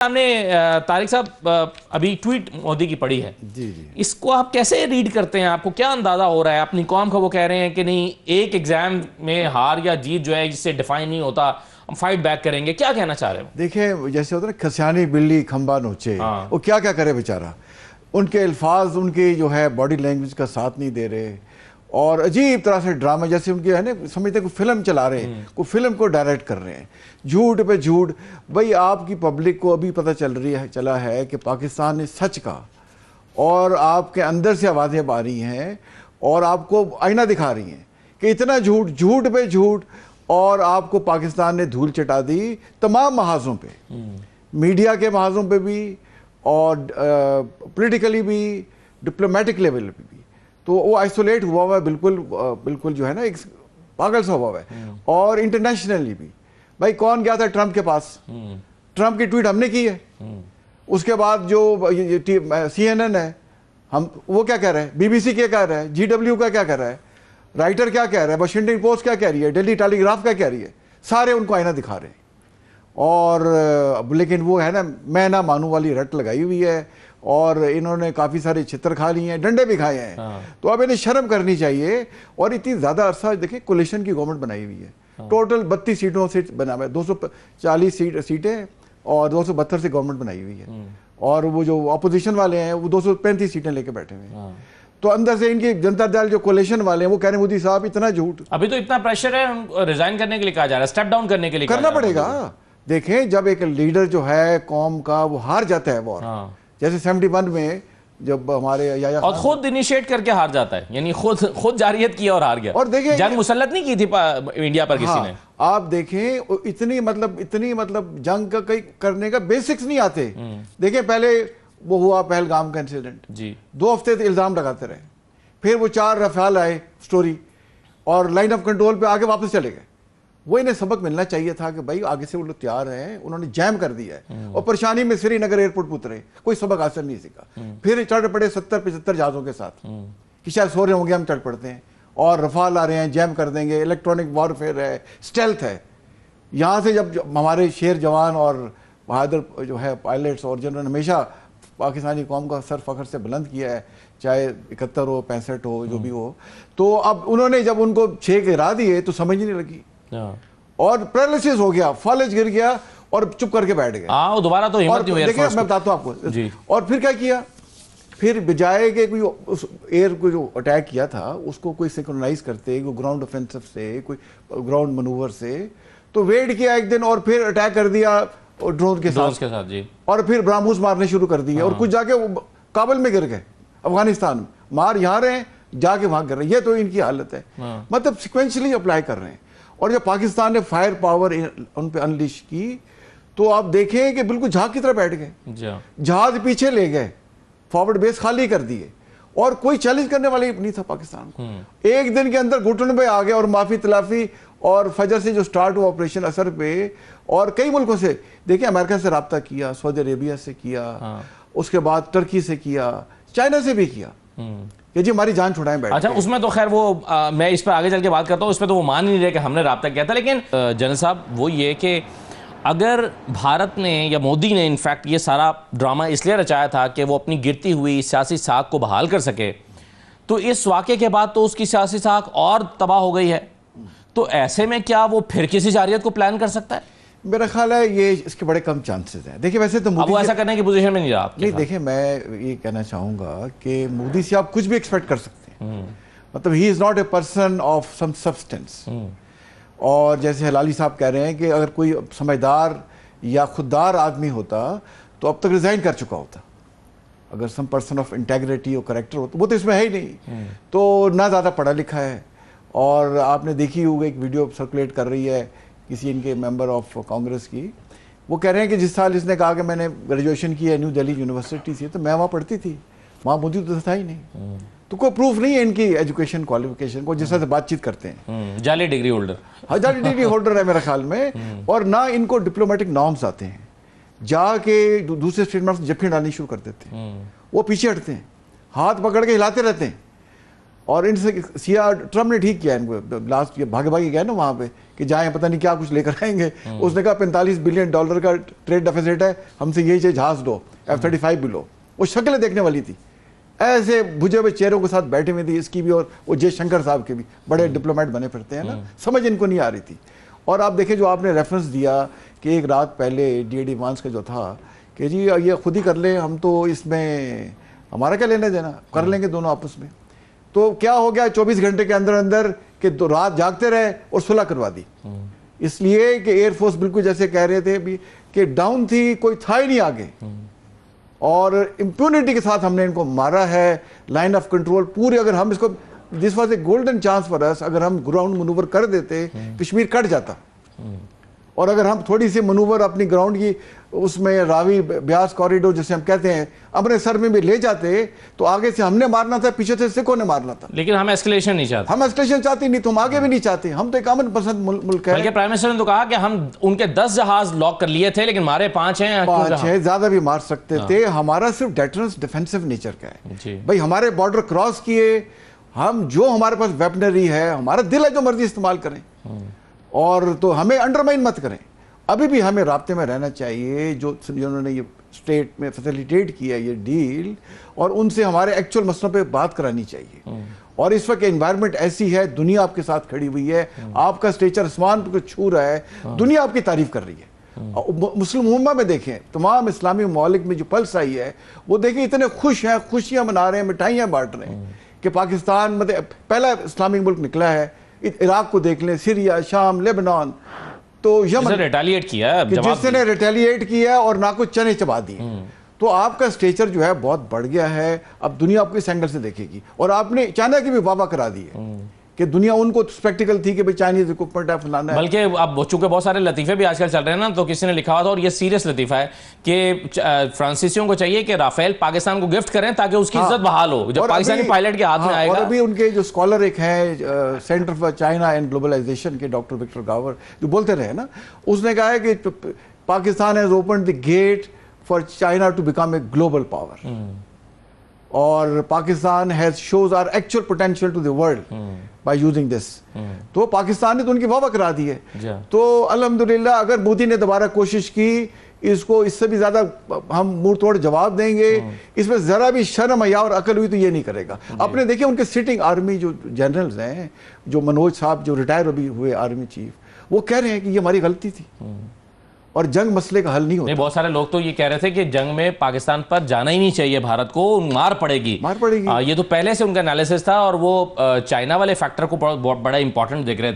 हमने तारिक साहब अभी ट्वीट मोदी की पढ़ी है जी जी, इसको आप कैसे रीड करते हैं? आपको क्या अंदाजा हो रहा है? अपनी कौम का वो कह रहे हैं कि नहीं, एक एग्जाम में हार या जीत जो है जिससे डिफाइन नहीं होता, हम फाइट बैक करेंगे। क्या कहना चाह रहे हो? देखिए जैसे होता है ना, खसियानी बिल्ली खंबा नोचे, हाँ। वो क्या क्या करे बेचारा। उनके अल्फाज, उनकी जो है बॉडी लैंग्वेज का साथ नहीं दे रहे, और अजीब तरह से ड्रामा जैसे उनकी है ना, समझते कोई फिल्म चला रहे हैं, कोई फिल्म को डायरेक्ट कर रहे हैं, झूठ पे झूठ। भाई आपकी पब्लिक को अभी पता चला है कि पाकिस्तान ने सच कहा, और आपके अंदर से आवाज़ें आ रही हैं और आपको आईना दिखा रही हैं कि इतना झूठ, झूठ पे झूठ, और आपको पाकिस्तान ने धूल चटा दी तमाम महाजों पे, मीडिया के महाजों पे भी, और पॉलिटिकली भी, डिप्लोमेटिक लेवल पे भी। तो वो आइसोलेट हुआ है, बिल्कुल जो है ना, एक पागल सा हुआ है। और इंटरनेशनली भी, भाई कौन गया था ट्रंप के पास? ट्रंप की ट्वीट हमने की है। उसके बाद जो CNN है, हम वो क्या कह रहे हैं, BBC क्या कह रहा है, GW का क्या कह रहा है, राइटर क्या कह रहा है, वाशिंगटन पोस्ट क्या कह रही है, दिल्ली टेलीग्राफ क्या कह रही है, सारे उनको आईना दिखा रहे हैं। और लेकिन वो है ना, मैं ना मानू वाली रट लगाई हुई है, और इन्होंने काफ़ी सारे छितर खा लिए हैं, डंडे भी खाए हैं। तो अब इन्हें शर्म करनी चाहिए। और इतनी ज़्यादा अरसा देखिए कोलिशन की गवर्नमेंट बनाई हुई है, टोटल 32 सीटों से बना हुआ है, 240 सीटें और 272 से गवर्नमेंट बनाई हुई है। और वो जो अपोजिशन वाले हैं वो 235 सीटें लेके बैठे हुए हैं। तो अंदर से इनकी जनता दल जो कोलिशन वाले हैं वो कह रहे हैं मोदी साहब इतना झूठ। अभी तो इतना प्रेशर है, रिजाइन करने के लिए कहा जा रहा है, स्टेप डाउन करने के लिए करना पड़ेगा। देखें जब एक लीडर जो है कौम का वो हार जाता है वॉर, जैसे 71 में जब हमारे याया और खुद इनिशिएट करके हार जाता है, यानी खुद जारियत किया और हार गया। और देखिए जंग मुसल्लत नहीं की थी इंडिया पर किसी ने। आप देखें इतनी मतलब जंग का कई करने का बेसिक्स नहीं आते। देखें पहले वो हुआ पहलगाम का इंसिडेंट जी, 2 हफ्ते तक इल्जाम लगाते रहे, फिर वो 4 रफाल आए स्टोरी, और लाइन ऑफ कंट्रोल पे आगे वापस चले गए। वो इन्हें सबक मिलना चाहिए था कि भाई आगे से वो लोग तैयार हैं, उन्होंने जैम कर दिया है और परेशानी में श्रीनगर एयरपोर्ट पर उतरे, कोई सबक हासिल नहीं सीखा। फिर चढ़ पड़े 70-75 जहाज़ों के साथ कि शायद सो रहे होंगे, हम चढ़ पड़ते हैं, और रफाल आ रहे हैं, जैम कर देंगे, इलेक्ट्रॉनिक वॉरफेयर है, स्टेल्थ है। यहाँ से जब हमारे शेर जवान और बहादुर जो है पायलट्स और जनरल हमेशा पाकिस्तानी कौम का सर फख्र से बुलंद किया है, चाहे 71 हो 65 हो जो भी हो। तो अब उन्होंने जब उनको 6 गिरा दिए तो समझ नहीं लगी, और पैरालिसिस हो गया, फॉलेज गिर गया और चुप करके बैठ गए। दोबारा तो हिम्मत नहीं हुई। देखिए मैं बताता हूँ आपको जी। और फिर क्या किया, फिर बजाय के कोई उस एयर को जो अटैक किया था उसको कोई सिंक्रोनाइज करते, कोई ग्राउंड ऑफेंसिव से, कोई ग्राउंड मनूवर से, तो वेट किया एक दिन और फिर अटैक कर दिया ड्रोन के साथ जी। और फिर ब्राह्मोस मारने शुरू कर दिए, और कुछ जाके काबुल में गिर गए, अफगानिस्तान में मार यहाँ रहे हैं, जाके वहां कर रहे हैं। ये तो इनकी हालत है, मतलब सिक्वेंशली अप्लाई कर रहे हैं। और जब पाकिस्तान ने फायर पावर उन पे अनलिश की तो आप देखें कि बिल्कुल जहाज की तरह बैठ गए, जहाज पीछे ले गए, फॉरवर्ड बेस खाली कर दिए, और कोई चैलेंज करने वाले नहीं था पाकिस्तान को। एक दिन के अंदर घुटन पे आ गए, और माफी तलाफी, और फजर से जो स्टार्ट हुआ ऑपरेशन असर पे, और कई मुल्कों से देखिए, अमेरिका से रब्ता किया, सऊदी अरेबिया से किया, उसके बाद टर्की से किया, चाइना से भी किया कि जी हमारी जान छुड़ाएं बैठ। अच्छा, उसमें तो खैर वो मैं इस पर आगे चल के बात करता हूँ, उसमें तो वो मान नहीं रहे कि हमने राब्ता किया था। लेकिन जनरल साहब वो ये कि अगर भारत ने या मोदी ने इनफैक्ट ये सारा ड्रामा इसलिए रचाया था कि वो अपनी गिरती हुई सियासी साख को बहाल कर सके, तो इस वाक़े के बाद तो उसकी सियासी साख और तबाह हो गई है। तो ऐसे में क्या वो फिर किसी जारियत को प्लान कर सकता है? मेरा ख्याल है ये इसके बड़े कम चांसेस हैं। देखिए वैसे तो वो ऐसा करने की पोजीशन में नहीं रहा। नहीं, देखिए मैं ये कहना चाहूँगा कि मोदी से आप कुछ भी एक्सपेक्ट कर सकते हैं, मतलब he is not a person of some substance. और जैसे हलाली साहब कह रहे हैं कि अगर कोई समझदार या खुददार आदमी होता तो अब तक रिज़ाइन कर चुका होता, अगर सम पर्सन ऑफ इंटेग्रिटी और करेक्टर होता। वो तो इसमें है ही नहीं, तो ना ज़्यादा पढ़ा लिखा है। और आपने देखी होगी एक वीडियो सर्कुलेट कर रही है किसी इनके मेंबर ऑफ कांग्रेस की, वो कह रहे हैं कि जिस साल इसने कहा कि मैंने ग्रेजुएशन की है न्यू दिल्ली यूनिवर्सिटी से, तो मैं वहाँ पढ़ती थी, वहाँ मोदी तो था ही नहीं। तो कोई प्रूफ नहीं है इनकी एजुकेशन क्वालिफिकेशन को, जिस तरह से बातचीत करते हैं। जाली डिग्री होल्डर, हाँ जाली डिग्री होल्डर है मेरे ख्याल में। और ना इनको डिप्लोमेटिक नॉर्म्स आते हैं, जाके दूसरे स्टेट में जफ्फी डालनी शुरू कर देते हैं, वो पीछे हटते हैं, हाथ पकड़ के हिलाते रहते हैं, और इनसे सिया ट्रम्प ने ठीक किया इनको, लास्ट ये भागे भागे गया ना वहाँ पे कि जाएं पता नहीं क्या कुछ लेकर आएंगे। उसने कहा $45 बिलियन का ट्रेड डेफिसिट है, हमसे यही चाहिए जहाज दो, F-35 भी लो। वो शक्लें देखने वाली थी, ऐसे बुझे हुए चेहरों के साथ बैठे हुए थी, इसकी भी और वो जयशंकर साहब के भी, बड़े डिप्लोमेट बने फिरते हैं ना, समझ इनको नहीं आ रही थी। और आप देखिए जो आपने रेफरेंस दिया कि एक रात पहले D.D. वांस का जो था कि जी ये खुद ही कर ले, हम तो इसमें हमारा क्या लेने देना, कर लेंगे दोनों आपस में। तो क्या हो गया 24 घंटे के अंदर अंदर कि तो रात जागते रहे और सुलह करवा दी। इसलिए कि एयरफोर्स बिल्कुल जैसे कह रहे थे भी कि डाउन थी, कोई था ही नहीं आगे, और इम्प्यूनिटी के साथ हमने इनको मारा है। लाइन ऑफ कंट्रोल पूरे, अगर हम इसको, this was a golden chance for us, अगर हम ग्राउंड मनूवर कर देते कश्मीर कट जाता। और अगर हम थोड़ी सी मनूवर अपनी ग्राउंड की उसमें रावी ब्यास कॉरिडोर जिसे हम कहते हैं अमृतसर में भी ले जाते, तो आगे से हमने मारना था, पीछे से सिखों ने मारना था। लेकिन हम एस्केलेशन नहीं चाहते, हम एस्केलेशन चाहते नहीं, तो हम आगे भी नहीं चाहते, हम तो एक अमन पसंद मुल्क है। बल्कि प्राइम मिनिस्टर ने तो कहा कि हम उनके 10 जहाज लॉक कर लिए थे, लेकिन मारे 5 हैं। 5 है, ज्यादा भी मार सकते थे। हमारा सिर्फ डेटरेंस डिफेंसिव नेचर का है भाई, हमारे बॉर्डर क्रॉस किए, हम जो हमारे पास वेपनरी है, हमारा दिल है, जो मर्जी इस्तेमाल करें, और तो हमें अंडरमाइन मत करें। अभी भी हमें राब्ते में रहना चाहिए, जो जिन्होंने ये स्टेट में फैसिलिटेट किया ये डील, और उनसे हमारे एक्चुअल मसलों पे बात करानी चाहिए। और इस वक्त एनवायरनमेंट ऐसी है, दुनिया आपके साथ खड़ी हुई है, आपका स्टेचर आसमान को छू रहा है, दुनिया आपकी तारीफ कर रही है। मुस्लिम उम्मा में देखें, तमाम इस्लामी ममालिक में जो पल्स आई है, वो देखें इतने खुश हैं, खुशियां मना रहे हैं, मिठाइयाँ बांट रहे हैं कि पाकिस्तान मतलब पहला इस्लामिक मुल्क निकला है। इराक को देख लें, सीरिया, शाम, लेबनान, तो यमन रिटेलिएट किया है, जिसने रिटेलिएट किया और ना कुछ चने चबा दिए। तो आपका स्टेचर जो है बहुत बढ़ गया है, अब दुनिया आपको इस एंगल से देखेगी। और आपने चाइना की भी वाह करा दी है कि दुनिया उनको स्पेक्टिकल थी कि भाई चाइनीज इक्विपमेंट है, फलाना है। बल्कि अब चूंकि बहुत सारे लतीफे भी आजकल चल रहे हैं ना, तो किसी ने लिखा हुआ था, और ये सीरियस लतीफा है कि फ्रांसीसियों को चाहिए कि राफेल पाकिस्तान को गिफ्ट करें ताकि उसकी इज्जत बहाल हो, जब पाकिस्तानी पायलट के हाथ में आएगा। और अभी उनके जो स्कॉलर एक है centre for China and globalisation के डॉक्टर विक्टर गावर, जो बोलते रहे ना, उसने कहा है कि Pakistan has opened the gate for China to become a global power, और Pakistan has shows our actual potential to the world by using this. तो पाकिस्तान ने तो उनकी वाह करा दी है। तो अल्हम्दुलिल्लाह, अगर मोदी ने दोबारा कोशिश की, इसको इससे भी ज्यादा हम मुंह तोड़ जवाब देंगे। इसमें जरा भी शर्म या और अकल हुई तो ये नहीं करेगा। अपने देखिए उनके सिटिंग आर्मी जो जनरल्स हैं, जो मनोज साहब जो रिटायर अभी हुए आर्मी चीफ, वो कह रहे हैं कि ये हमारी गलती थी और जंग मसले का हल नहीं होता। बहुत सारे लोग तो ये कह रहे थे कि जंग में पाकिस्तान पर जाना ही नहीं चाहिए, भारत को मार पड़ेगी। मार पड़ेगी। ये तो पहले से उनका एनालिसिस था, और वो चाइना वाले फैक्टर को बड़ा इंपॉर्टेंट देख रहे थे।